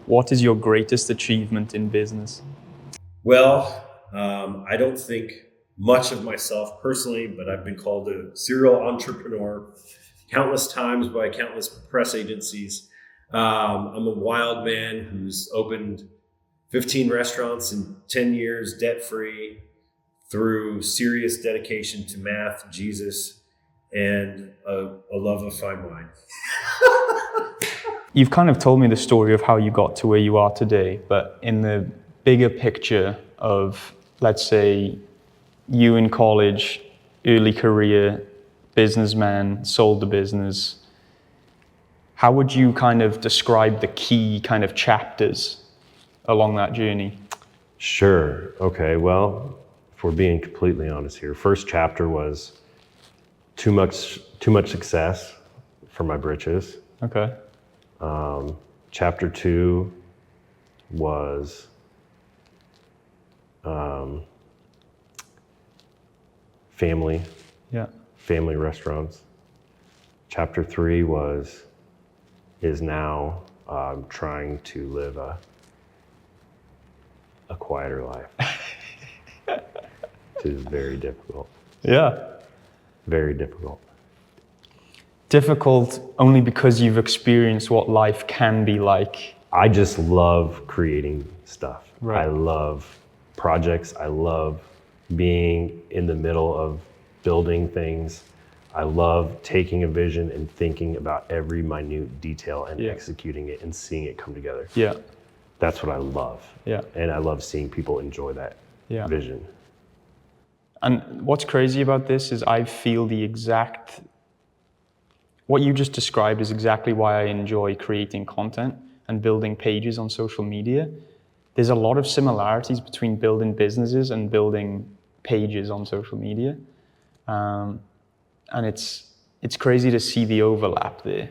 What is your greatest achievement in business? Well, I don't think much of myself personally, but I've been called a serial entrepreneur countless times by countless press agencies. I'm a wild man who's opened 15 restaurants in 10 years, debt free, through serious dedication to math, Jesus, and a love of fine wine. You've kind of told me the story of how you got to where you are today, but in the bigger picture of, let's say, you in college, early career, businessman, sold the business, how would you kind of describe the key kind of chapters along that journey? Sure. Okay. Well, if we're being completely honest here, first chapter was too much success for my britches. Okay. Chapter 2 was family restaurants. Chapter 3 is now trying to live a quieter life. Which is very difficult. Yeah. Very difficult. Difficult only because you've experienced what life can be like. I just love creating stuff. Right. I love projects. I love being in the middle of building things. I love taking a vision and thinking about every minute detail and executing it and seeing it come together. Yeah. That's what I love. Yeah. And I love seeing people enjoy that vision. And what's crazy about this is I feel what you just described is exactly why I enjoy creating content and building pages on social media. There's a lot of similarities between building businesses and building pages on social media. And it's crazy to see the overlap there.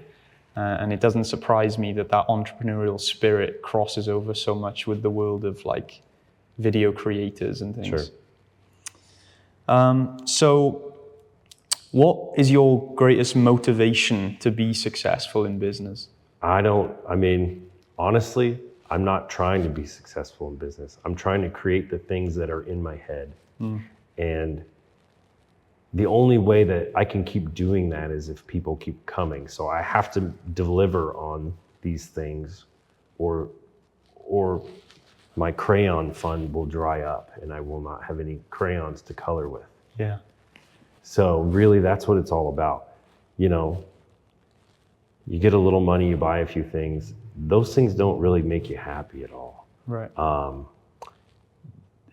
And it doesn't surprise me that entrepreneurial spirit crosses over so much with the world of like video creators and things. Sure. So what is your greatest motivation to be successful in business? Honestly, I'm not trying to be successful in business. I'm trying to create the things that are in my head. And the only way that I can keep doing that is if people keep coming. So I have to deliver on these things or my crayon fund will dry up and I will not have any crayons to color with. Yeah. So really that's what it's all about. You know, you get a little money, you buy a few things. Those things don't really make you happy at all. Right.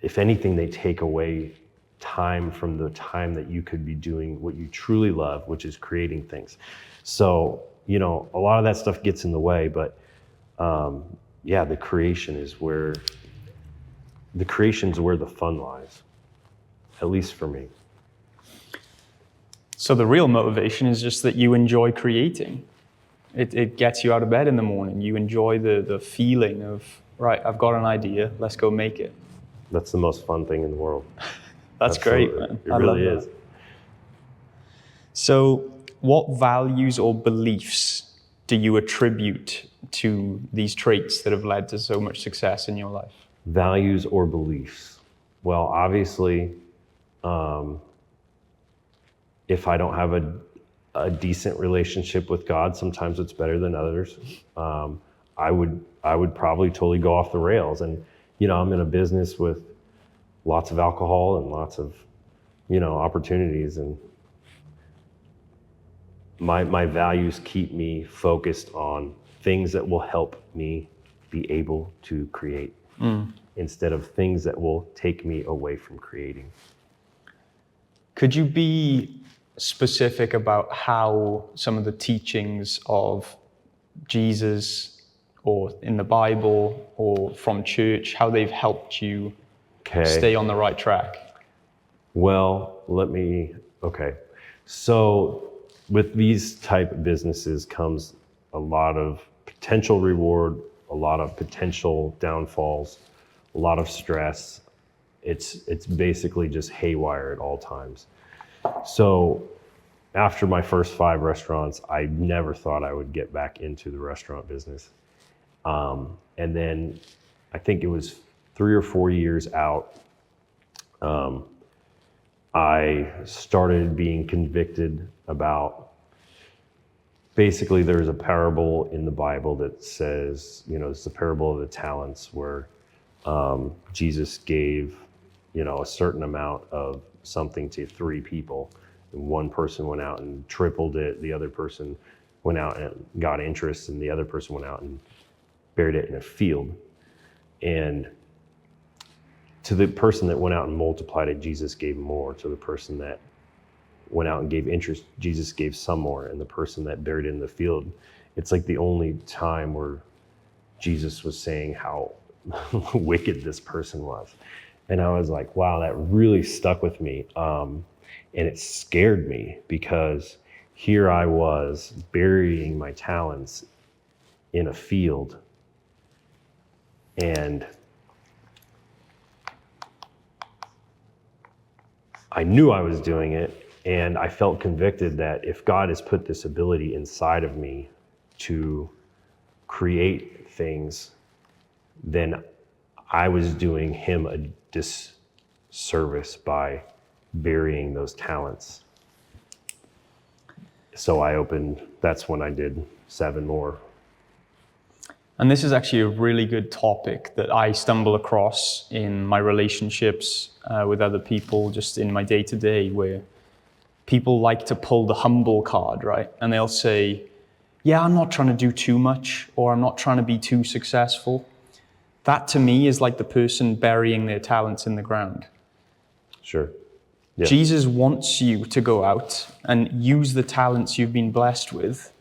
If anything, they take away time from the time that you could be doing what you truly love, which is creating things. So, you know, a lot of that stuff gets in the way, but the creation's where the fun lies, at least for me. So the real motivation is just that you enjoy creating. It gets you out of bed in the morning. You enjoy the feeling of, right, I've got an idea, let's go make it. That's the most fun thing in the world. That's great, man. It really is. So what values or beliefs do you attribute to these traits that have led to so much success in your life? Values or beliefs? Well, obviously, if I don't have a decent relationship with God, sometimes it's better than others. I would probably totally go off the rails. And, you know, I'm in a business with lots of alcohol and lots of, you know, opportunities. And my values keep me focused on things that will help me be able to create instead of things that will take me away from creating. Could you be specific about how some of the teachings of Jesus or in the Bible or from church, how they've helped you stay on the right track? Well, so with these type of businesses comes a lot of potential reward, a lot of potential downfalls, a lot of stress. It's basically just haywire at all times. So after my first 5 restaurants, I never thought I would get back into the restaurant business. And then I think it was 3 or 4 years out, I started being convicted about, basically there's a parable in the Bible that says, it's the parable of the talents where Jesus gave, a certain amount of something to 3 people. And one person went out and tripled it. The other person went out and got interest, and the other person went out and buried it in a field. And to the person that went out and multiplied it, Jesus gave more. To the person that went out and gave interest, Jesus gave some more. And the person that buried it in the field, it's like the only time where Jesus was saying how wicked this person was. And I was like, wow, that really stuck with me. And it scared me, because here I was burying my talents in a field. And I knew I was doing it, and I felt convicted that if God has put this ability inside of me to create things, then I was doing him a disservice by burying those talents. So that's when I did 7 more. And this is actually a really good topic that I stumble across in my relationships with other people, just in my day-to-day, where people like to pull the humble card, right? And they'll say, yeah, I'm not trying to do too much, or I'm not trying to be too successful. That to me is like the person burying their talents in the ground. Sure. Yeah. Jesus wants you to go out and use the talents you've been blessed with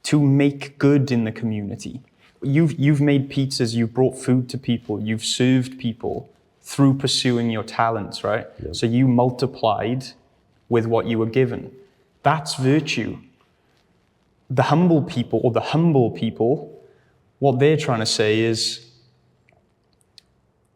to make good in the community. You've made pizzas, you've brought food to people, you've served people through pursuing your talents, right? Yep. So you multiplied with what you were given. That's virtue. The humble people, what they're trying to say is,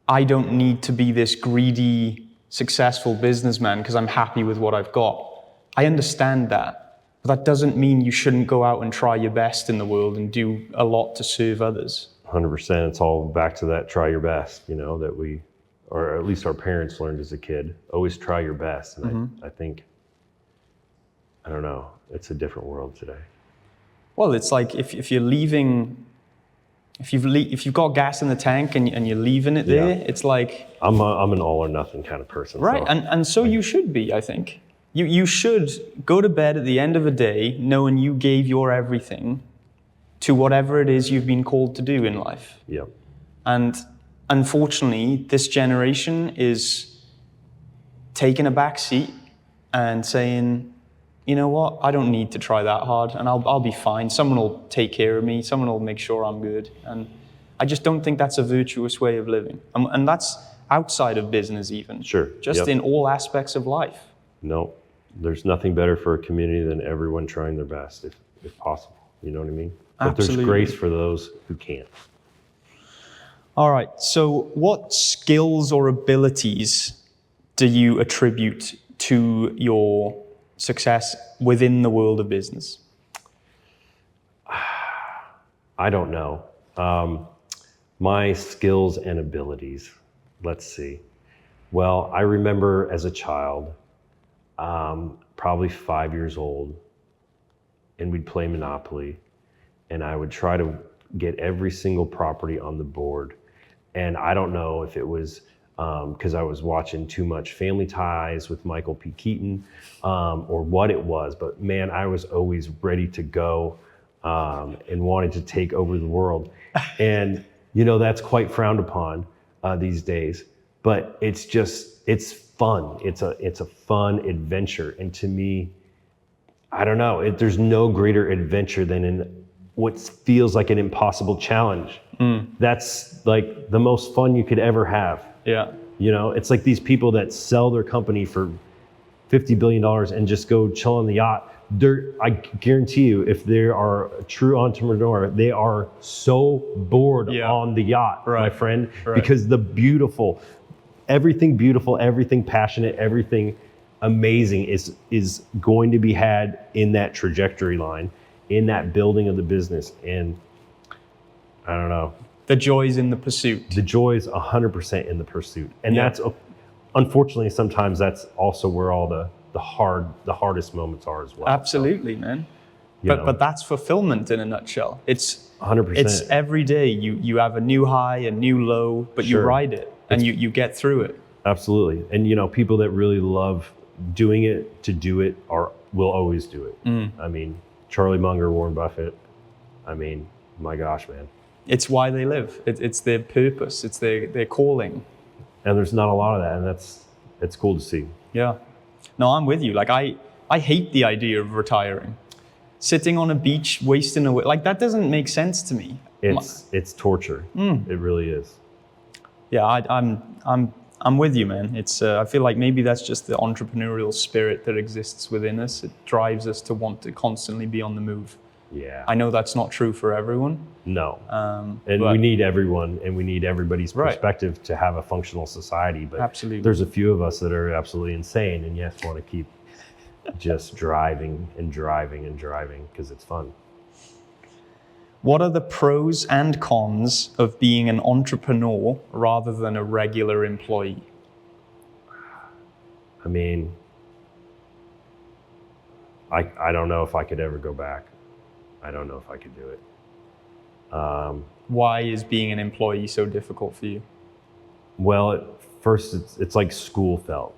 I don't need to be this greedy, successful businessman because I'm happy with what I've got. I understand that. But that doesn't mean you shouldn't go out and try your best in the world and do a lot to serve others. 100%. It's all back to that try your best, that we, or at least our parents learned as a kid. Always try your best. And I think, I don't know, it's a different world today. Well, it's like if you're leaving, if you've got gas in the tank and you're leaving it there, it's like... I'm an all or nothing kind of person. Right, so. So you should be, I think. You should go to bed at the end of a day knowing you gave your everything to whatever it is you've been called to do in life. Yep. And unfortunately, this generation is taking a back seat and saying, you know what, I don't need to try that hard and I'll be fine. Someone will take care of me. Someone will make sure I'm good. And I just don't think that's a virtuous way of living. And that's outside of business even. Sure. Just in all aspects of life. No, there's nothing better for a community than everyone trying their best, if possible. You know what I mean? But there's grace for those who can't. All right. So what skills or abilities do you attribute to your success within the world of business? I don't know. My skills and abilities, let's see. Well, I remember as a child, probably 5 years old, and we'd play Monopoly, and I would try to get every single property on the board. And I don't know if it was because I was watching too much Family Ties with Michael P. Keaton, or what it was, but man, I was always ready to go and wanted to take over the world. And that's quite frowned upon these days, but it's fun. It's a fun adventure. And to me, I don't know, there's no greater adventure than in what feels like an impossible challenge. That's like the most fun you could ever have. Yeah. It's like these people that sell their company for $50 billion and just go chill on the yacht. I guarantee you, if they are a true entrepreneur, they are so bored on the yacht, my friend, because everything beautiful, everything passionate, everything amazing is going to be had in that trajectory line, in that building of the business. And I don't know. The joy's in the pursuit. The joy is 100% in the pursuit. And Yeah. that's, unfortunately, sometimes that's also where all the hardest moments are as well. Absolutely, man. You know. But that's fulfillment in a nutshell. It's 100%. It's every day you have a new high, a new low, but you Sure. ride it and you get through it. Absolutely. And you know, people that really love doing it to do it will always do it. I mean, Charlie Munger, Warren Buffett. I mean, my gosh, man. It's why they live. It's their purpose. It's their calling. And there's not a lot of that, and it's cool to see. Yeah. No, I'm with you. Like I hate the idea of retiring. Sitting on a beach, wasting away, like that doesn't make sense to me. It's torture. It really is. Yeah, I'm with you, man. It's I feel like maybe that's just the entrepreneurial spirit that exists within us. It drives us to want to constantly be on the move. Yeah. I know that's not true for everyone. No. But we need everyone, and we need everybody's Right. perspective to have a functional society. But Absolutely. there's a few of us that are absolutely insane, and yes, want to keep just driving and driving and driving because it's fun. What are the pros and cons of being an entrepreneur rather than a regular employee? I mean, I don't know if I could ever go back. I don't know if I could do it. Why is being an employee so difficult for you? Well, at first, it's like school felt.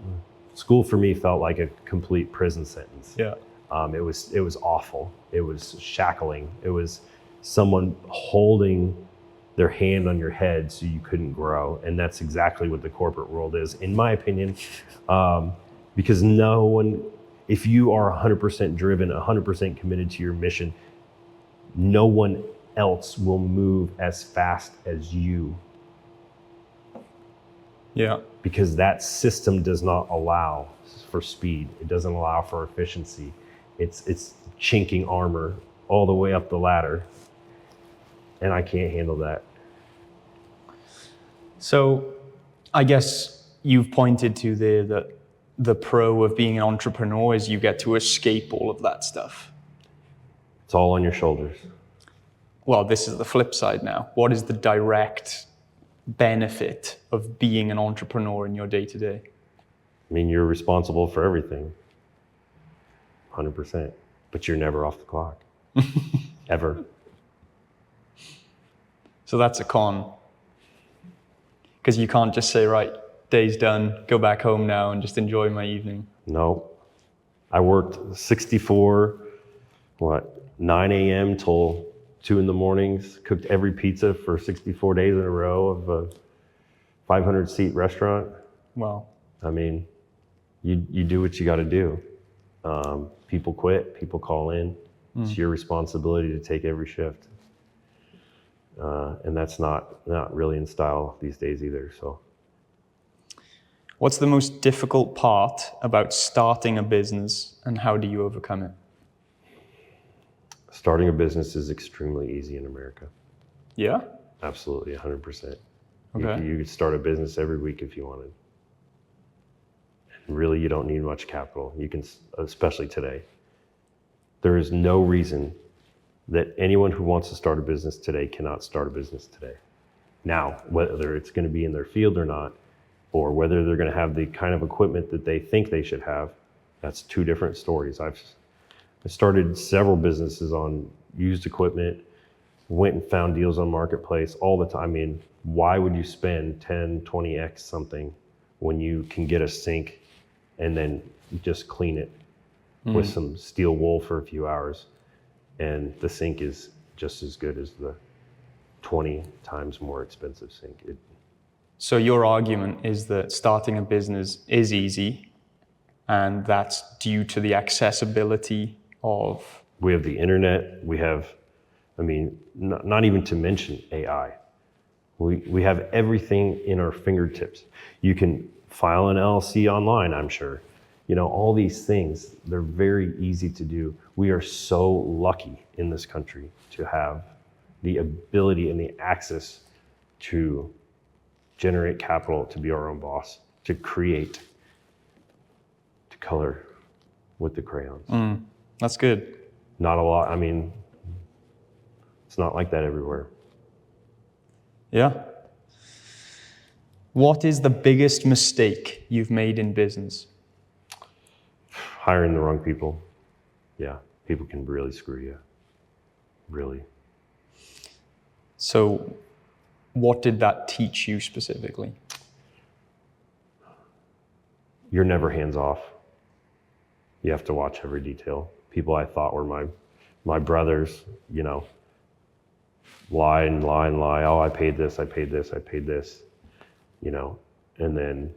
School for me felt like a complete prison sentence. Yeah. It was awful. It was shackling. It was someone holding their hand on your head so you couldn't grow. And that's exactly what the corporate world is, in my opinion. Because no one, if you are 100% driven, 100% committed to your mission, no one else will move as fast as you. Yeah. Because that system does not allow for speed. It doesn't allow for efficiency. It's chinking armor all the way up the ladder. And I can't handle that. So I guess you've pointed to there that the pro of being an entrepreneur is you get to escape all of that stuff. It's all on your shoulders. Well, this is the flip side now. What is the direct benefit of being an entrepreneur in your day-to-day? I mean, you're responsible for everything. 100%. But you're never off the clock. Ever. So that's a con. Because you can't just say, right, day's done, go back home now and just enjoy my evening. No. I worked 9 a.m. till 2 in the mornings, cooked every pizza for 64 days in a row of a 500-seat restaurant. Wow. I mean, you do what you got to do. People quit, people call in. It's your responsibility to take every shift. And that's not really in style these days either. So, what's the most difficult part about starting a business and how do you overcome it? starting a business is extremely easy in America. Yeah? Absolutely, 100%. Okay. You could start a business every week if you wanted. And really, you don't need much capital. You can, especially today. There is no reason that anyone who wants to start a business today cannot start a business today. Now, whether it's going to be in their field or not, or whether they're going to have the kind of equipment that they think they should have, that's two different stories. I started several businesses on used equipment, went and found deals on Marketplace all the time. I mean, why would you spend 10, 20x something when you can get a sink and then just clean it with some steel wool for a few hours? And the sink is just as good as the 20 times more expensive sink. So your argument is that starting a business is easy, and that's due to the accessibility of... We have the internet, we have, I mean, not even to mention AI. We have everything in our fingertips. You can file an LLC online, I'm sure. You know, all these things, they're very easy to do. We are so lucky in this country to have the ability and the access to generate capital, to be our own boss, to create, to color with the crayons. That's good. Not a lot, I mean, it's not like that everywhere. Yeah. What is the biggest mistake you've made in business? Hiring the wrong people. Yeah, people can really screw you. Really. So what did that teach you specifically? You're never hands off. You have to watch every detail. People I thought were my brothers, you know, lie and lie and lie. Oh, I paid this, I paid this, I paid this, you know, and then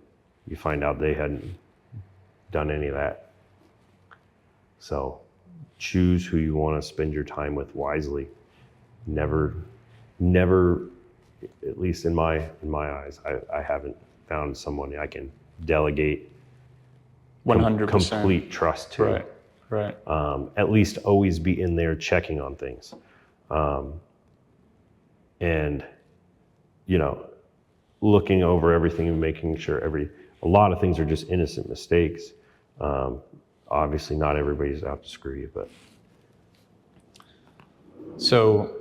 you find out they hadn't done any of that. So choose who you want to spend your time with wisely. Never, at least in my eyes, I haven't found someone I can delegate 100%. complete trust to. Right, right. At least always be in there checking on things. And, you know, looking over everything and making sure a lot of things are just innocent mistakes. Obviously not everybody's out to screw you, but. So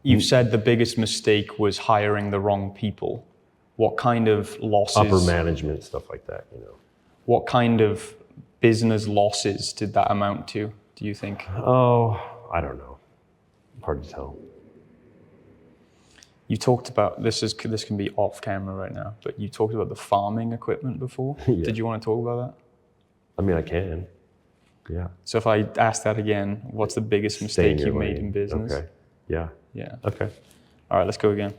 you've said the biggest mistake was hiring the wrong people. What kind of losses? Upper management, stuff like that, you know. What kind of business losses did that amount to, do you think? Oh, I don't know. Hard to tell. You talked about, this can be off camera right now, but you talked about the farming equipment before. Yeah. Did you want to talk about that? I mean, I can. Yeah. So if I ask that again, what's the biggest mistake you made in business? Okay. Yeah. Yeah. Okay. All right, let's go again.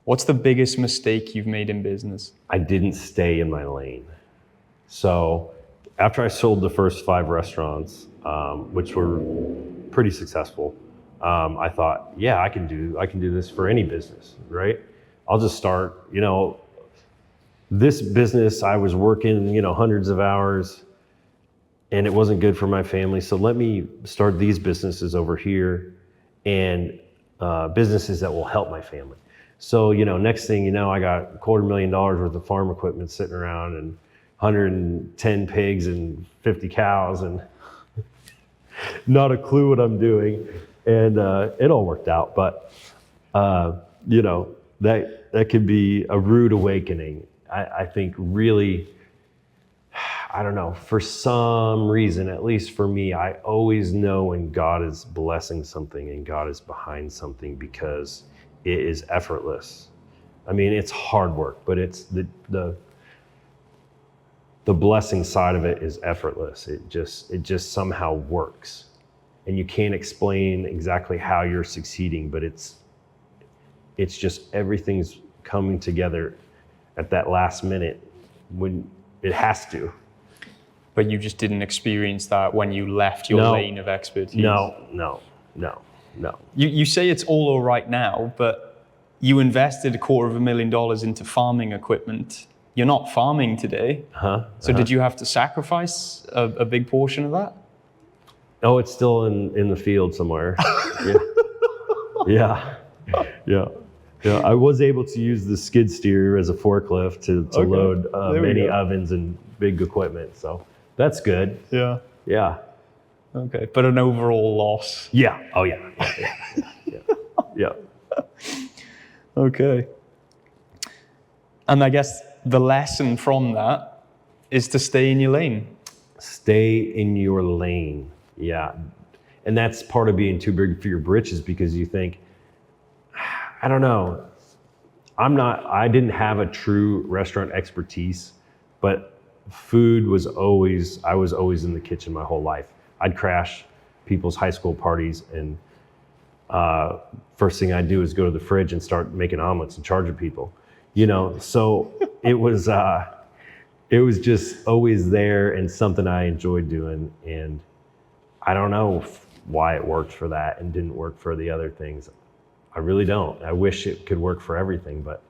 What's the biggest mistake you've made in business? I didn't stay in my lane. So after I sold the first 5 restaurants, which were pretty successful, I thought, yeah, I can do this for any business, right? I'll just start, you know, this business, I was working, you know, hundreds of hours and it wasn't good for my family. So let me start these businesses over here and businesses that will help my family. So, you know, next thing you know, I got $250,000 worth of farm equipment sitting around and 110 pigs and 50 cows and not a clue what I'm doing. And it all worked out. But, you know, that could be a rude awakening. I think really, I don't know, for some reason, at least for me, I always know when God is blessing something and God is behind something because it is effortless. I mean, it's hard work, but it's the blessing side of it is effortless. It just somehow works. And you can't explain exactly how you're succeeding, but it's just everything's coming together at that last minute when it has to. But you just didn't experience that when you left your lane of expertise. No. You say it's all right now, but you invested $250,000 into farming equipment. You're not farming today. So did you have to sacrifice a big portion of that? Oh, it's still in the field somewhere. Yeah. I was able to use the skid steer as a forklift to load many ovens and big equipment. So that's good. Yeah. Okay, but an overall loss. Yeah. Oh, yeah. Yeah. Okay. And I guess the lesson from that is to stay in your lane. Stay in your lane. Yeah. And that's part of being too big for your britches because you think, I don't know, I didn't have a true restaurant expertise, but I was always in the kitchen my whole life. I'd crash people's high school parties and first thing I'd do is go to the fridge and start making omelets and charging people, you know? So it was just always there and something I enjoyed doing. And I don't know why it worked for that and didn't work for the other things. I really don't. I wish it could work for everything, but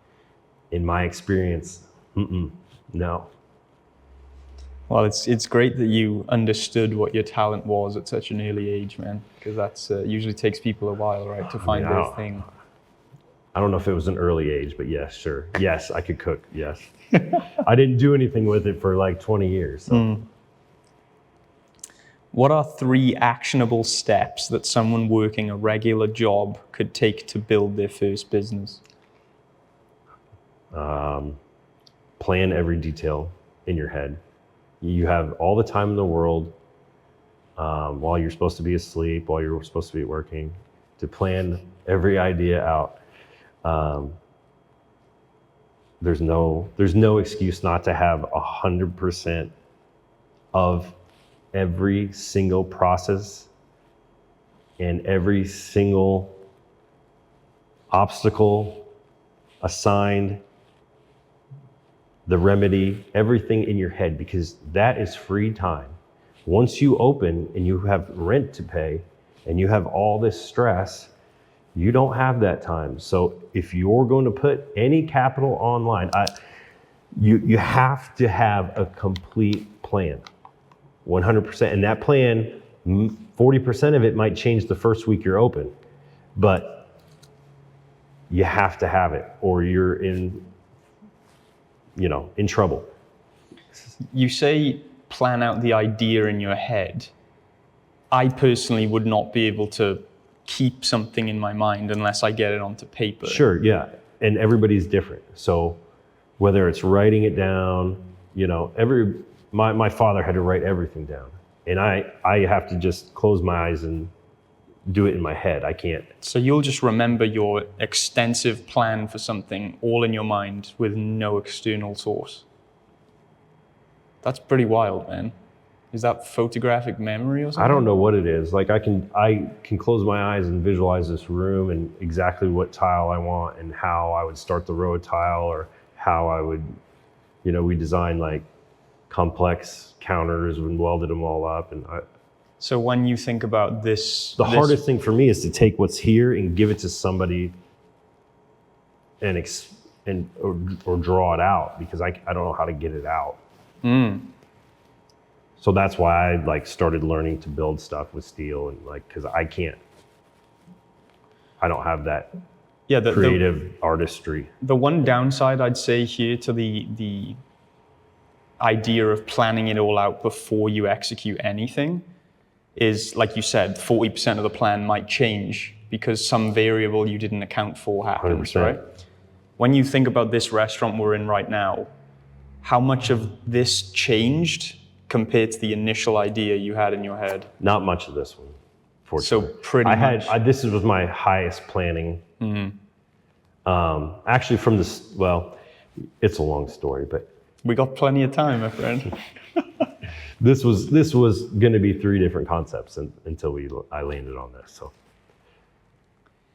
in my experience, no. Well, it's great that you understood what your talent was at such an early age, man, because that's usually takes people a while, right, to find their thing. I don't know if it was an early age, but yes, sure. Yes, I could cook, yes. I didn't do anything with it for like 20 years. So. What are 3 actionable steps that someone working a regular job could take to build their first business? Plan every detail in your head. You have all the time in the world while you're supposed to be asleep, while you're supposed to be working, to plan every idea out. There's no excuse not to have 100% of every single process and every single obstacle assigned, the remedy, everything in your head, because that is free time. Once you open and you have rent to pay and you have all this stress, you don't have that time. So if you're going to put any capital online, you have to have a complete plan, 100%. And that plan, 40% of it might change the first week you're open, but you have to have it or you're in trouble. You say plan out the idea in your head. I personally would not be able to keep something in my mind unless I get it onto paper. Sure, yeah. And everybody's different. So whether it's writing it down, my father had to write everything down. And I have to just close my eyes and do it in my head. I can't. So you'll just remember your extensive plan for something all in your mind with no external source. That's pretty wild, man. Is that photographic memory or something? I don't know what it is. Like I can close my eyes and visualize this room and exactly what tile I want and how I would start the row of tile or how I would, we designed like complex counters and welded them all up. And so when you think about this, hardest thing for me is to take what's here and give it to somebody or draw it out because I don't know how to get it out. So that's why I started learning to build stuff with steel and because I don't have that creative artistry. The one downside I'd say here to the idea of planning it all out before you execute anything is, like you said, 40% of the plan might change because some variable you didn't account for happens, 100%. right? When you think about this restaurant we're in right now, how much of this changed compared to the initial idea you had in your head? Not much of this one, fortunately. So pretty much. This was my highest planning. Mm-hmm. Actually from this, it's a long story, but. We got plenty of time, my friend. This was going to be 3 different concepts until I landed on this.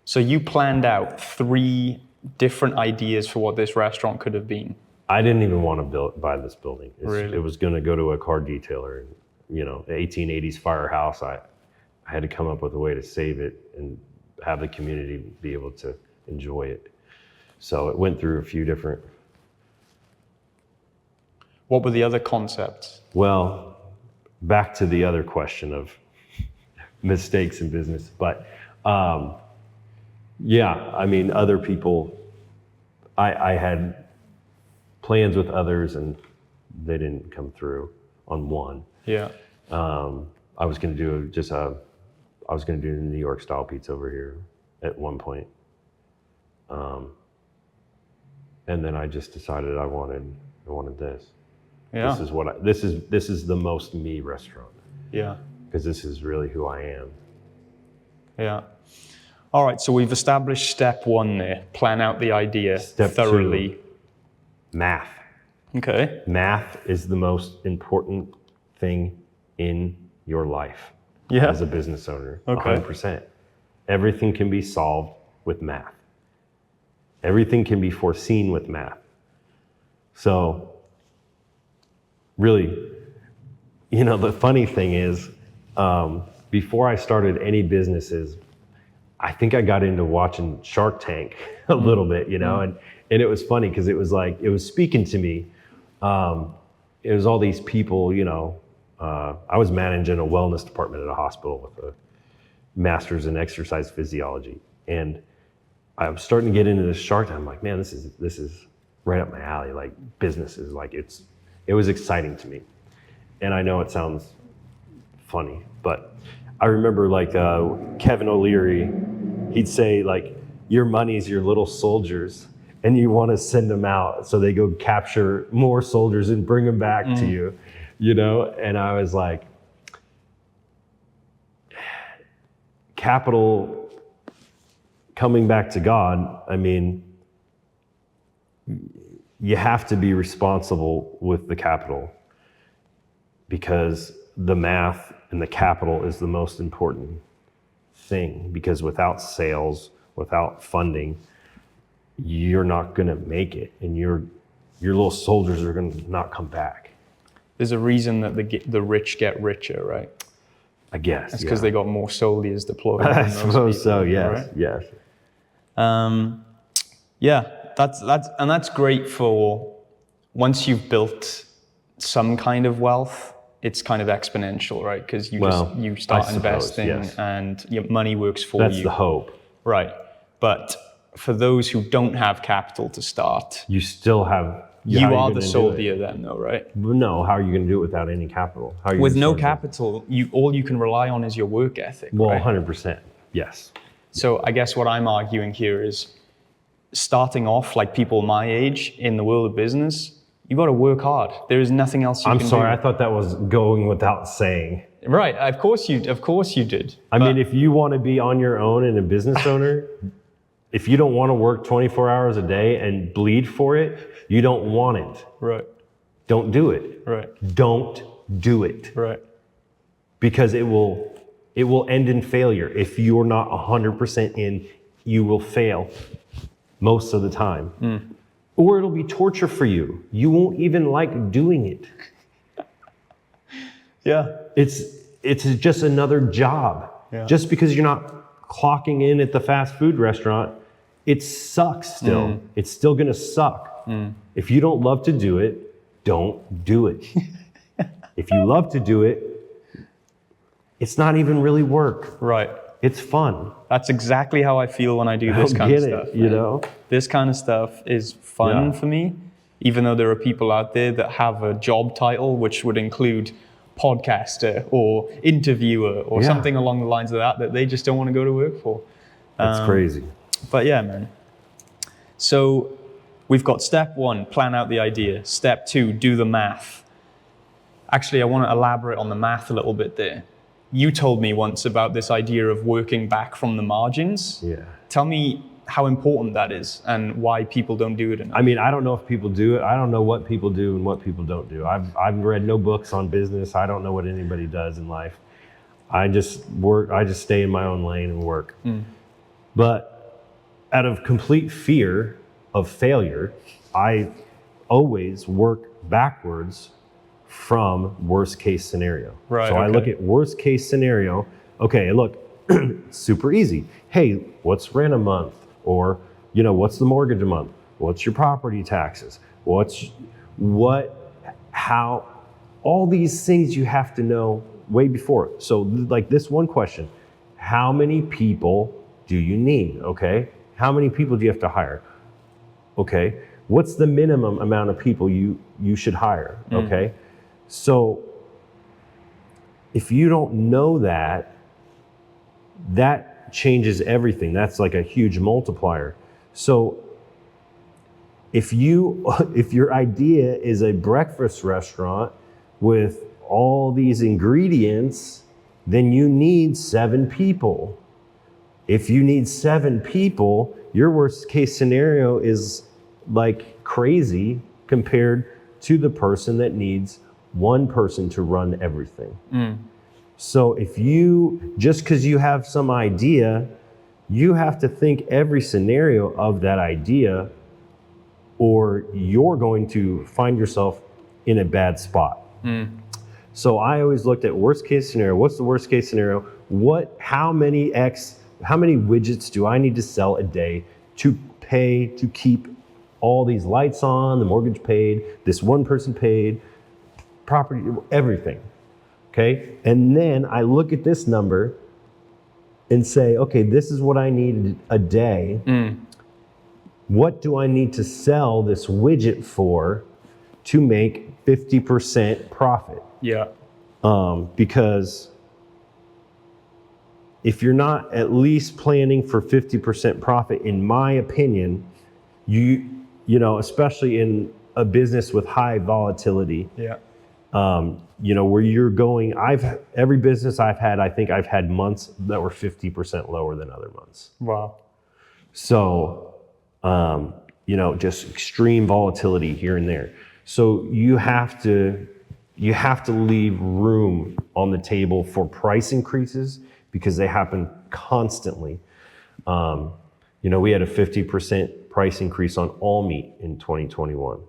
So you planned out 3 different ideas for what this restaurant could have been. I didn't even want to buy this building. Really? It was going to go to a car detailer. The 1880s firehouse. I had to come up with a way to save it and have the community be able to enjoy it. So it went through a few different. What were the other concepts? Well, back to the other question of mistakes in business. But other people, I had plans with others and they didn't come through on one. Yeah. I was going to do the New York style pizza over here at one point. And then I just decided I wanted this. Yeah. This is the most me restaurant. Yeah. Because this is really who I am. Yeah. All right, so we've established step 1 there. Plan out the idea Step thoroughly. 2, math. Okay. Math is the most important thing in your life as a business owner. Okay. 100%. Everything can be solved with math. Everything can be foreseen with math. So really, the funny thing is, before I started any businesses, I think I got into watching Shark Tank a little bit, and it was funny because it was speaking to me. It was all these people, I was managing a wellness department at a hospital with a master's in exercise physiology. And I was starting to get into this Shark Tank. I'm like, man, this is right up my alley. Like businesses, it was exciting to me. And I know it sounds funny, but I remember Kevin O'Leary, he'd say your money's your little soldiers. and you want to send them out so they go capture more soldiers and bring them back to you, you know? And I was like, capital coming back to God, I mean, you have to be responsible with the capital, because the math and the capital is the most important thing, because without sales, without funding, you're not going to make it, and your little soldiers are going to not come back. There's a reason that the rich get richer, right? I guess. It's because they got more soldiers deployed. I suppose so. Yes. Right? Yes. Yeah, that's great for once you've built some kind of wealth. It's kind of exponential, right? Because you start investing, yes, and your money works for you. That's the hope, right? But for those who don't have capital to start, you still have. You are the soldier then, though, right? No, how are you going to do it without any capital? How are you With no capital, all you can rely on is your work ethic. Well, right? 100%, yes. So I guess what I'm arguing here is, starting off like people my age in the world of business, you got to work hard. There is nothing else you can do. I'm sorry, I thought that was going without saying. Right, of course you did. I mean, if you want to be on your own and a business owner, if you don't want to work 24 hours a day and bleed for it, you don't want it. Right. Don't do it. Right. Don't do it. Right. Because it will end in failure. If you're not 100% in, you will fail most of the time. Or it'll be torture for you. You won't even like doing it. Yeah. It's just another job. Yeah. Just because you're not clocking in at the fast food restaurant, it sucks still. It's still gonna suck. If you don't love to do it, don't do it. If you love to do it, it's not even really work. Right. It's fun. That's exactly how I feel when I do this kind of stuff. You know? This kind of stuff is fun for me, even though there are people out there that have a job title which would include podcaster or interviewer or something along the lines of that they just don't want to go to work for. That's crazy. But yeah, man. So we've got step 1, plan out the idea. Step 2, do the math. Actually, I want to elaborate on the math a little bit there. You told me once about this idea of working back from the margins. Yeah. Tell me how important that is and why people don't do it enough. I mean, I don't know if people do it. I don't know what people do and what people don't do. I've read no books on business. I don't know what anybody does in life. I just work. I just stay in my own lane and work. But out of complete fear of failure, I always work backwards from worst case scenario. Right. So I look at worst case scenario. Okay, look, super easy. Hey, what's rent a month? Or, what's the mortgage a month? What's your property taxes? How, all these things you have to know way before. So like this one question, how many people do you need? Okay. How many people do you have to hire? Okay. What's the minimum amount of people you should hire? Okay. So if you don't know that changes everything. That's like a huge multiplier. So if your idea is a breakfast restaurant with all these ingredients, then you need 7 people. If you need 7 people, your worst case scenario is like crazy compared to the person that needs 1 person to run everything. So if just because you have some idea, you have to think every scenario of that idea, or you're going to find yourself in a bad spot. So I always looked at worst case scenario. What's the worst case scenario? How many widgets do I need to sell a day to keep all these lights on, the mortgage paid, this 1 person paid, property, everything. Okay, and then I look at this number and say, okay, this is what I need a day. What do I need to sell this widget for to make 50% profit? Yeah. Because if you're not at least planning for 50% profit, in my opinion, you know, especially in a business with high volatility, Yeah. you know, where you're going, every business I've had, I think I've had months that were 50% lower than other months. Wow. So, you know, just extreme volatility here and there. So you have to leave room on the table for price increases because they happen constantly. You know, we had a 50% price increase on all meat in 2021.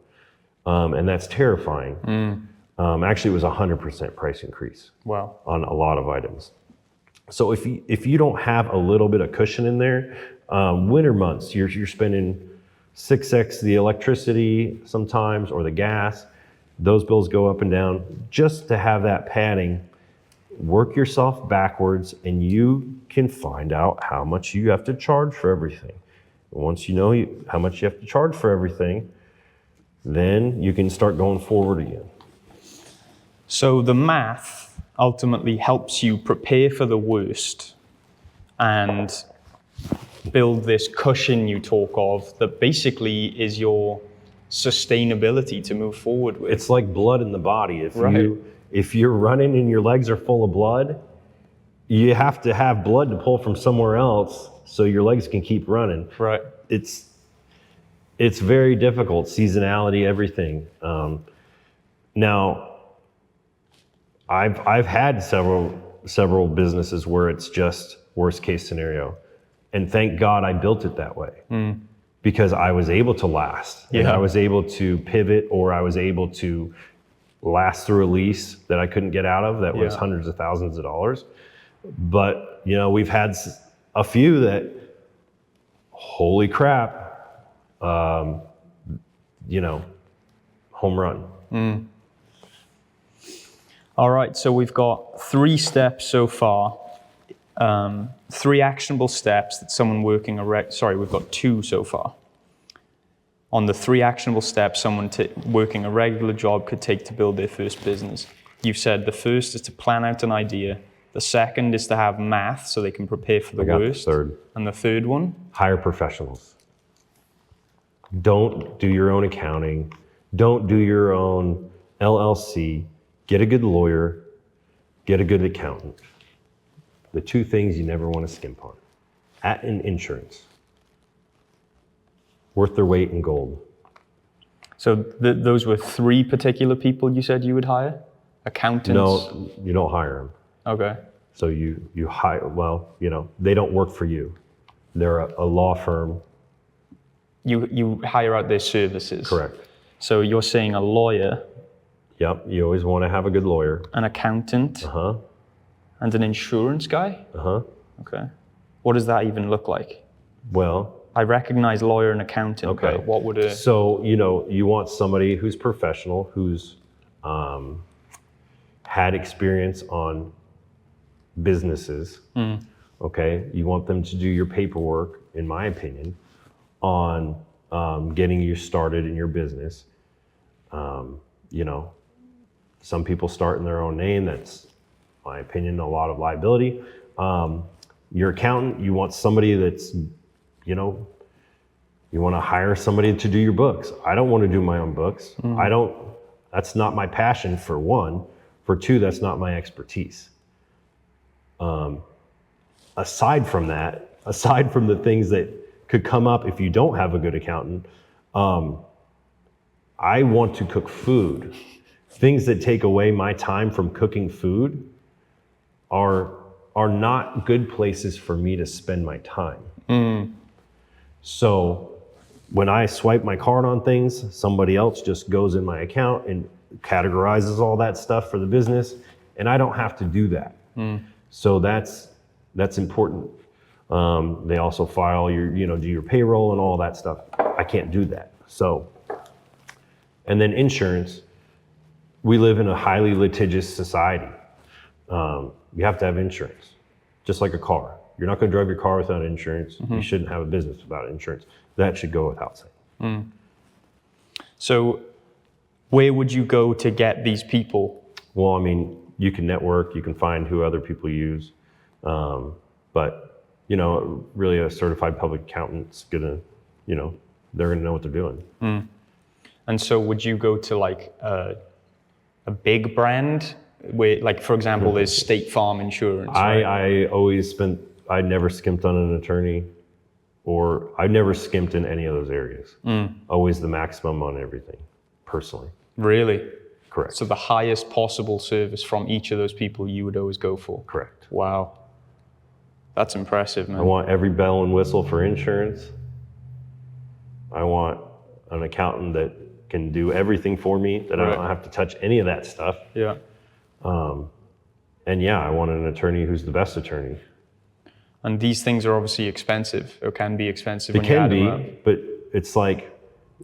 And that's terrifying. Actually, it was a 100% price increase. Wow. On a lot of items. So if you don't have a little bit of cushion in there, winter months, you're spending 6x the electricity sometimes, or the gas. Those bills go up and down. Just to have that padding, work yourself backwards, and you can find out how much you have to charge for everything. And once you know how much you have to charge for everything, then you can start going forward again. So the math ultimately helps you prepare for the worst and build this cushion you talk of that basically is your sustainability to move forward with. It's like blood in the body. Right. If you're running and your legs are full of blood, you have to have blood to pull from somewhere else so your legs can keep running. Right. It's very difficult, seasonality, everything. Now, I've had several businesses where it's just worst case scenario, and thank God I built it that way because I was able to last. Yeah. And I was able to pivot, or I was able to last through a lease that I couldn't get out of that was hundreds of thousands of dollars. But you know, we've had a few that, holy crap, you know, home run. All right, so we've got 3 steps so far, 3 actionable steps that someone working we've got 2 so far. On the 3 actionable steps someone working a regular job could take to build their first business. You've said the first is to plan out an idea. The second is to have math so they can prepare for the worst. The third. And the third one? Hire professionals. Don't do your own accounting. Don't do your own LLC. Get a good lawyer. Get a good accountant. The 2 things you never want to skimp on. And insurance. Worth their weight in gold. So those were 3 particular people you said you would hire? Accountants? No, you don't hire them. Okay. So you hire, well, you know, they don't work for you. They're a law firm. You hire out their services? Correct. So you're saying a lawyer? Yep, you always want to have a good lawyer. An accountant? And an insurance guy? Okay. What does that even look like? Well, I recognize lawyer and accountant, but what would a... So, you know, you want somebody who's professional, who's had experience on businesses, okay? You want them to do your paperwork, in my opinion, on getting you started in your business. You know, some people start in their own name. That's, in my opinion, a lot of liability. Your accountant, you want somebody that's, you know, you want to hire somebody to do your books. I don't want to do my own books. That's not my passion, for one. For 2, that's not my expertise. Aside from that, aside from the things that could come up if you don't have a good accountant, I want to cook food. Things that take away my time from cooking food are not good places for me to spend my time. So when I swipe my card on things, somebody else just goes in my account and categorizes all that stuff for the business, and I don't have to do that. So that's important. They also file your, you know, do your payroll and all that stuff. I can't do that. So, and then insurance. We live in a highly litigious society. You have to have insurance, just like a car. You're not going to drive your car without insurance. You shouldn't have a business without insurance. That should go without saying. So where would you go to get these people? Well, I mean, you can network, you can find who other people use. But, you know, really a certified public accountant's gonna, you know, they're going to know what they're doing. And so would you go to like a big brand where, like, for example, there's State Farm Insurance, right? I never skimped on an attorney, or I never skimped in any of those areas. Always the maximum on everything, personally. Really? Correct. So the highest possible service from each of those people you would always go for? Correct. Wow. That's impressive, man. I want every bell and whistle for insurance. I want an accountant that can do everything for me, that I don't have to touch any of that stuff. Yeah. And yeah, I want an attorney who's the best attorney. And these things are obviously expensive, or can be expensive It when you can add them be, up. but it's like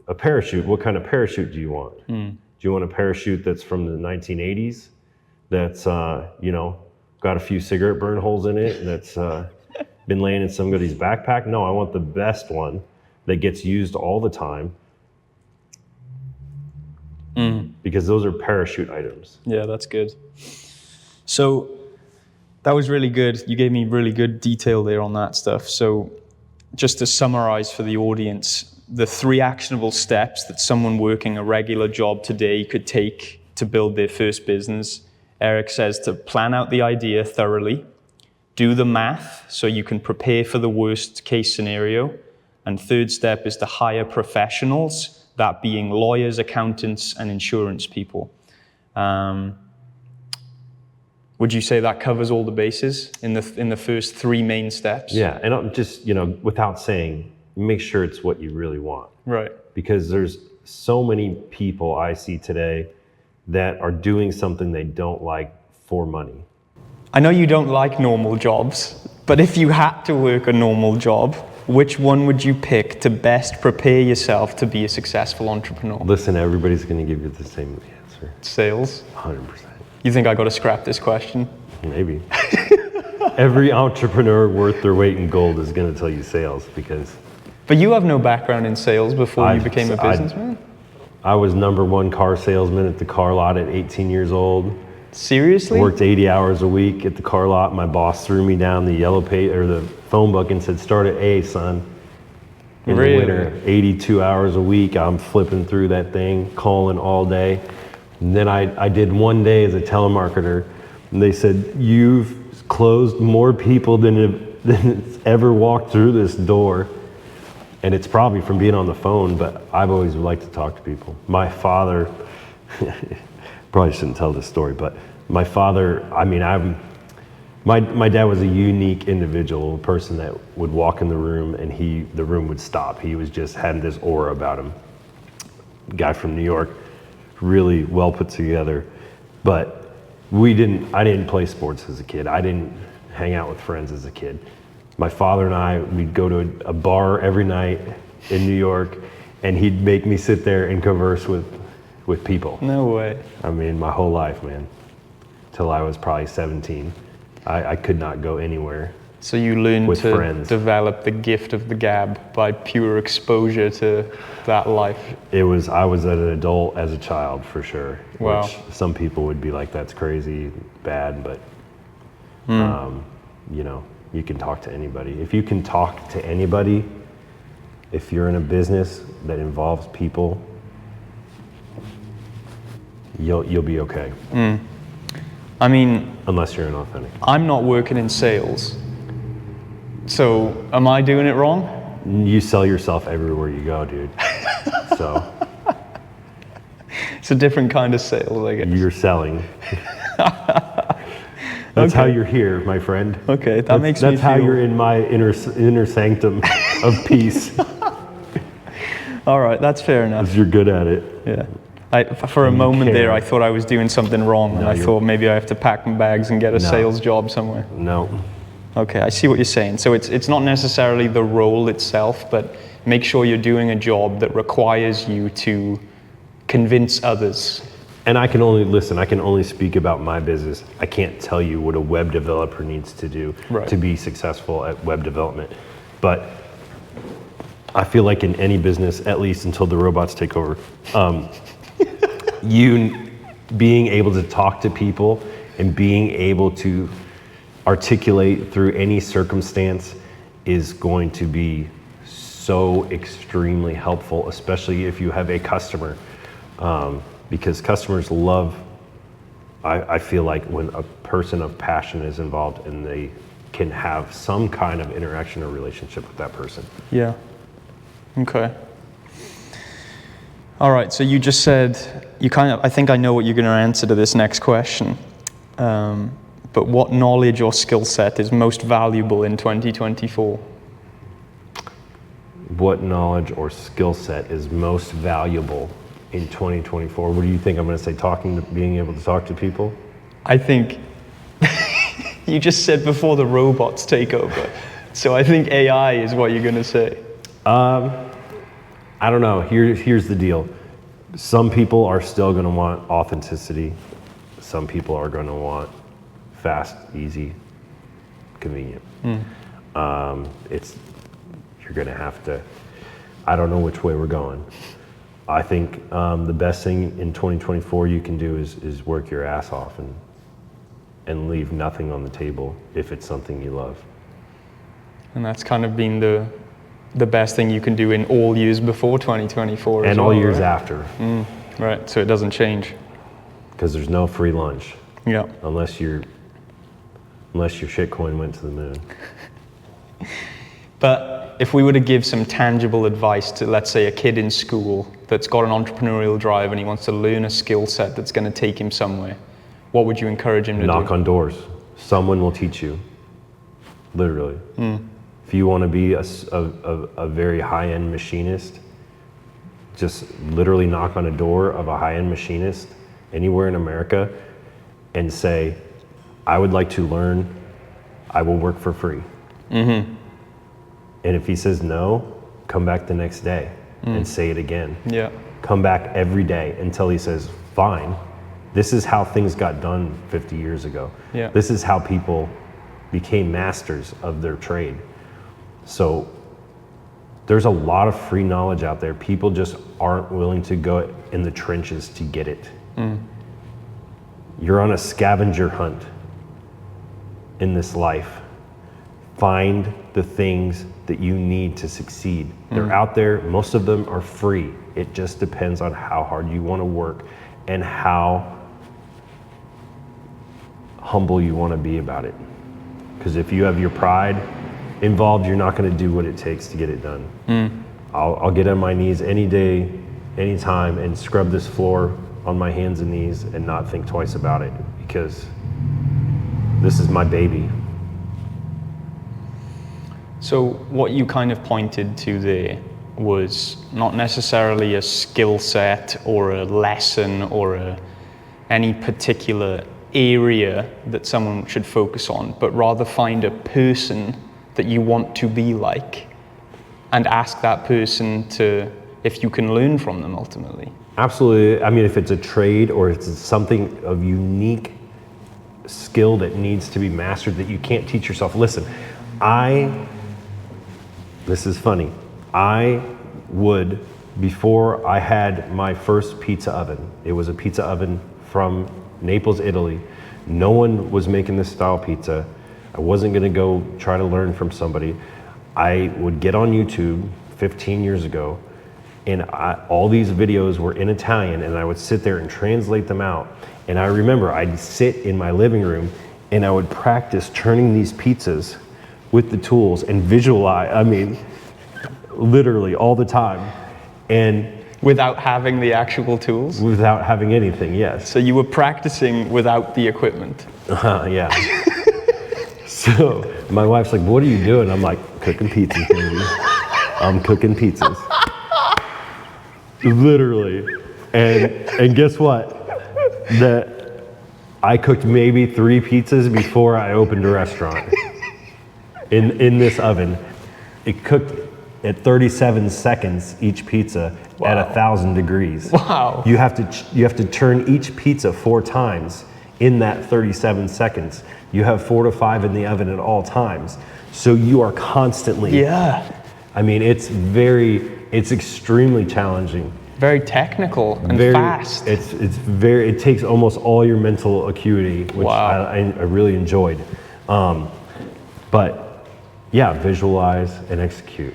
a parachute. What kind of parachute do you want? Do you want a parachute that's from the 1980s, that's got a few cigarette burn holes in it, and that's been laying in somebody's backpack? No, I want the best one that gets used all the time, because those are parachute items. Yeah, that's good. So that was really good. You gave me really good detail there on that stuff. So just to summarize for the audience, the 3 actionable steps that someone working a regular job today could take to build their first business. Erik says to plan out the idea thoroughly, do the math so you can prepare for the worst case scenario. And 3rd step is to hire professionals, that being lawyers, accountants, and insurance people. Would you say that covers all the bases in the first 3 main steps? Yeah, and I'm just, without saying, make sure it's what you really want. Right. Because there's so many people I see today that are doing something they don't like for money. I know you don't like normal jobs, but if you had to work a normal job, which one would you pick to best prepare yourself to be a successful entrepreneur? Listen, everybody's going to give you the same answer. Sales? 100%. You think I got to scrap this question? Maybe. Every entrepreneur worth their weight in gold is going to tell you sales, because... But you have no background in sales before you became a businessman? I was #1 car salesman at the car lot at 18 years old. Seriously? Worked 80 hours a week at the car lot. My boss threw me down the yellow page or the phone book and said, "Start at A, son." In the winter, 82 hours a week, I'm flipping through that thing, calling all day. And then I did one day as a telemarketer, and they said, "You've closed more people than it's ever walked through this door." And it's probably from being on the phone, but I've always liked to talk to people. My father, probably shouldn't tell this story, but my father, my dad was a unique individual, a person that would walk in the room and the room would stop. He was just had this aura about him. Guy from New York, really well put together. But I didn't play sports as a kid. I didn't hang out with friends as a kid. My father and I, we'd go to a bar every night in New York, and he'd make me sit there and converse with people. No way. My whole life, man. Till I was probably 17. I could not go anywhere. So you learned with to friends. Develop the gift of the gab by pure exposure to that life. I was an adult as a child, for sure. Wow. Which some people would be like, that's crazy, bad, but you can talk to anybody. If you can talk to anybody, if you're in a business that involves people, you'll be okay. Unless you're inauthentic. I'm not working in sales. So am I doing it wrong? You sell yourself everywhere you go, dude. So it's a different kind of sales, I guess. you're selling. That's how you're here, my friend. Okay, that makes me feel... That's how you're in my inner sanctum of peace. All right, that's fair enough. Because you're good at it. Yeah. For a moment there, I thought I was doing something wrong, and I thought maybe I have to pack my bags and get a sales job somewhere. No. Okay, I see what you're saying. So it's not necessarily the role itself, but make sure you're doing a job that requires you to convince others. And I can only speak about my business. I can't tell you what a web developer needs to do to be successful at web development. But I feel like in any business, at least until the robots take over, you being able to talk to people and being able to articulate through any circumstance is going to be so extremely helpful, especially if you have a customer, because customers love, I feel like when a person of passion is involved and they can have some kind of interaction or relationship with that person. Yeah. Okay. All right, so you just said, I think I know what you're going to answer to this next question. But what knowledge or skill set is most valuable in 2024? What knowledge or skill set is most valuable in 2024? What do you think I'm going to say? Being able to talk to people? I think you just said before the robots take over. So I think AI is what you're going to say. I don't know. Here's the deal. Some people are still going to want authenticity. Some people are going to want fast, easy, convenient. You're going to have to, I don't know which way we're going. I think the best thing in 2024 you can do is work your ass off and leave nothing on the table if it's something you love. And that's kind of been the best thing you can do in all years before 2024 and all years right? after. Right, so it doesn't change. Because there's no free lunch. Yeah. Unless your shitcoin went to the moon. But if we were to give some tangible advice to, let's say, a kid in school that's got an entrepreneurial drive and he wants to learn a skill set that's going to take him somewhere, what would you encourage him to do? Knock on doors. Someone will teach you. Literally. If you want to be a very high-end machinist, just literally knock on a door of a high-end machinist anywhere in America and say, I would like to learn, I will work for free. And if he says no, come back the next day and say it again. Yeah. Come back every day until he says, fine, this is how things got done 50 years ago. Yeah. This is how people became masters of their trade. So there's a lot of free knowledge out there. People just aren't willing to go in the trenches to get it. You're on a scavenger hunt in this life. Find the things that you need to succeed. They're out there. Most of them are free. It just depends on how hard you want to work and how humble you want to be about it. Because if you have your pride involved, you're not going to do what it takes to get it done. I'll get on my knees any day, anytime, and scrub this floor on my hands and knees and not think twice about it, because this is my baby. So what you kind of pointed to there was not necessarily a skill set or a lesson or any particular area that someone should focus on, but rather find a person that you want to be like and ask that person if you can learn from them ultimately. Absolutely. I mean, if it's a trade or it's something of unique skill that needs to be mastered that you can't teach yourself. Listen, this is funny. Before I had my first pizza oven, it was a pizza oven from Naples, Italy. No one was making this style pizza. I wasn't gonna go try to learn from somebody. I would get on YouTube 15 years ago, and all these videos were in Italian, and I would sit there and translate them out. And I remember I'd sit in my living room and I would practice turning these pizzas with the tools and visualize, literally all the time. And without having the actual tools? Without having anything, yes. So you were practicing without the equipment? Yeah. So my wife's like, what are you doing? I'm like, cooking pizzas, baby. I'm cooking pizzas. Literally. And guess what? I cooked maybe 3 pizzas before I opened a restaurant in this oven. It cooked at 37 seconds each pizza. Wow. At 1,000 degrees. Wow. You have to turn each pizza 4 times in that 37 seconds. You have 4 to 5 in the oven at all times. So you are constantly. Yeah. It's extremely challenging. Very technical and fast. It takes almost all your mental acuity, which wow. I really enjoyed. But yeah, visualize and execute.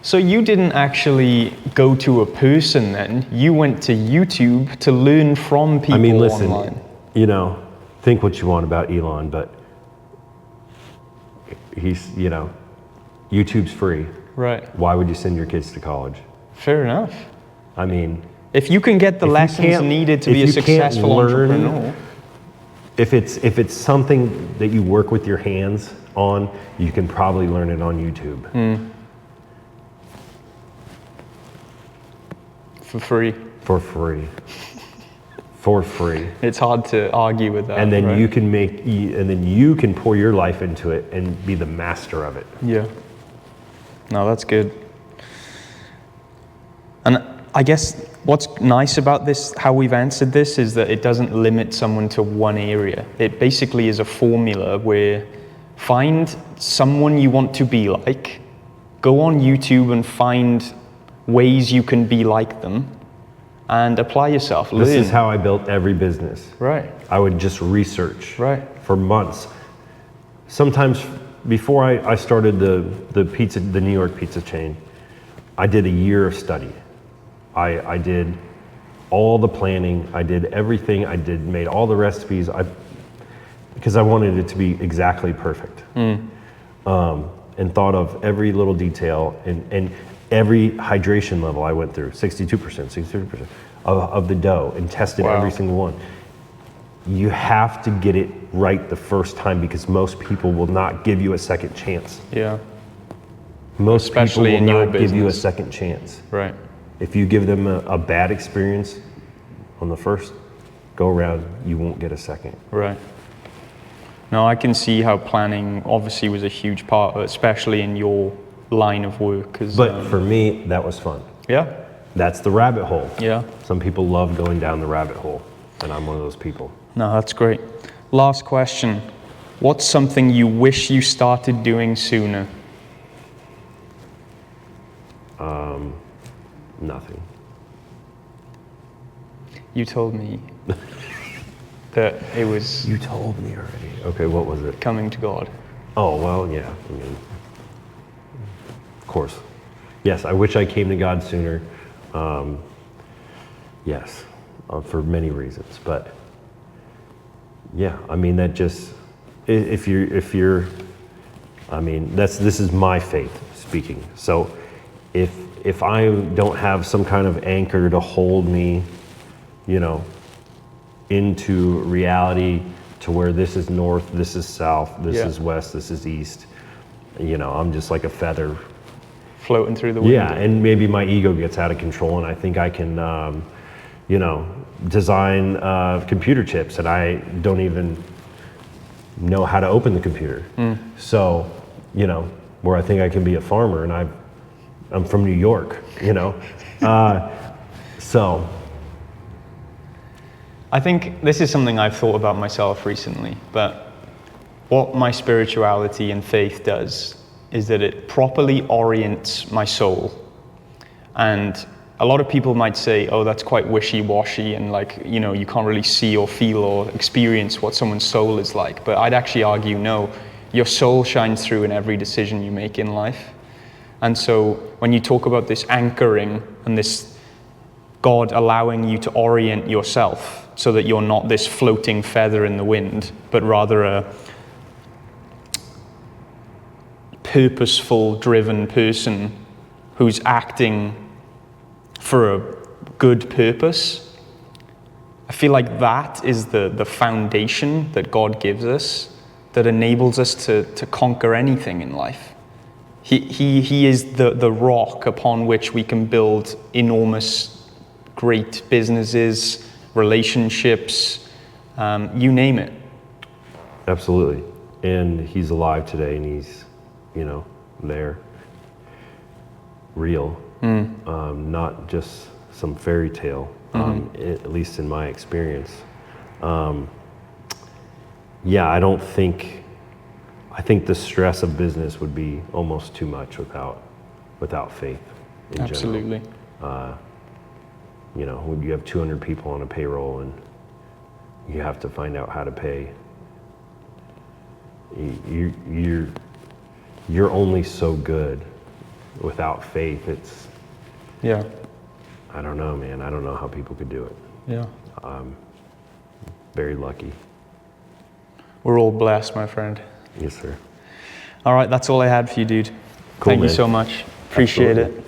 So you didn't actually go to a person then. You went to YouTube to learn from people I mean, listen, online. you know, think what you want about Elon, but he's, you know, YouTube's free. Right. Why would you send your kids to college? Fair enough. I mean, If you can get the lessons needed to be a successful entrepreneur. If it's something that you work with your hands on, you can probably learn it on YouTube. For free. For free. For free. It's hard to argue with that. And then right? you can pour your life into it and be the master of it. Yeah. No, that's good. And I guess what's nice about this, how we've answered this, is that it doesn't limit someone to one area. It basically is a formula where find someone you want to be like, go on YouTube and find ways you can be like them, and apply yourself. This learn. is how I built every business. Right. I would just research for months. Sometimes before I started the New York pizza chain, I did a year of study. I did all the planning. I did everything. Made all the recipes. Because I wanted it to be exactly perfect. And thought of every little detail and every hydration level I went through, 62%, 63% of the dough, and tested every single one. You have to get it right the first time, because most people will not give you a second chance. Yeah. Most Especially people in will your not give you a business. second chance. Right. If you give them a bad experience on the first go around, you won't get a second. Right. No, I can see how planning obviously was a huge part, especially in your line of work. But for me, that was fun. Yeah. That's the rabbit hole. Yeah. Some people love going down the rabbit hole, and I'm one of those people. No, that's great. Last question. What's something you wish you started doing sooner? Nothing. You told me that it was You told me already. Okay, what was it? coming to God. Oh, well, yeah. I mean, of course. Yes, I wish I came to God sooner. Yes, for many reasons. But yeah, I mean, that just, if you're, I mean, this is my faith speaking. So if I don't have some kind of anchor to hold me, you know, into reality, to where this is north, this is south, this is west, this is east, you know, I'm just like a feather Floating through the wind. Yeah, and maybe my ego gets out of control, and I think I can, you know, design computer chips, and I don't even know how to open the computer. So, you know, where I think I can be a farmer, and I'm from New York, you know. So I think this is something I've thought about myself recently, but what my spirituality and faith does is that it properly orients my soul. And a lot of people might say, oh, that's quite wishy-washy, and like, you know, you can't really see or feel or experience what someone's soul is like. But I'd actually argue, no, your soul shines through in every decision you make in life. And so when you talk about this anchoring and this God allowing you to orient yourself so that you're not this floating feather in the wind, but rather a purposeful, driven person who's acting for a good purpose, I feel like that is the foundation that God gives us that enables us to conquer anything in life. He is the rock upon which we can build enormous, great businesses, relationships, you name it. absolutely, and he's alive today, and he's, you know, there, real, not just some fairy tale, at least in my experience. Yeah, I think the stress of business would be almost too much without faith in Absolutely. general. You know, when you have 200 people on a payroll and you have to find out how to pay, you're only so good without faith, it's, Yeah. I don't know, man. I don't know how people could do it. Yeah. Very lucky. We're all blessed, my friend. Yes, sir. All right, that's all I had for you, dude. Cool, Thank you man. so much. Appreciate Absolutely. it.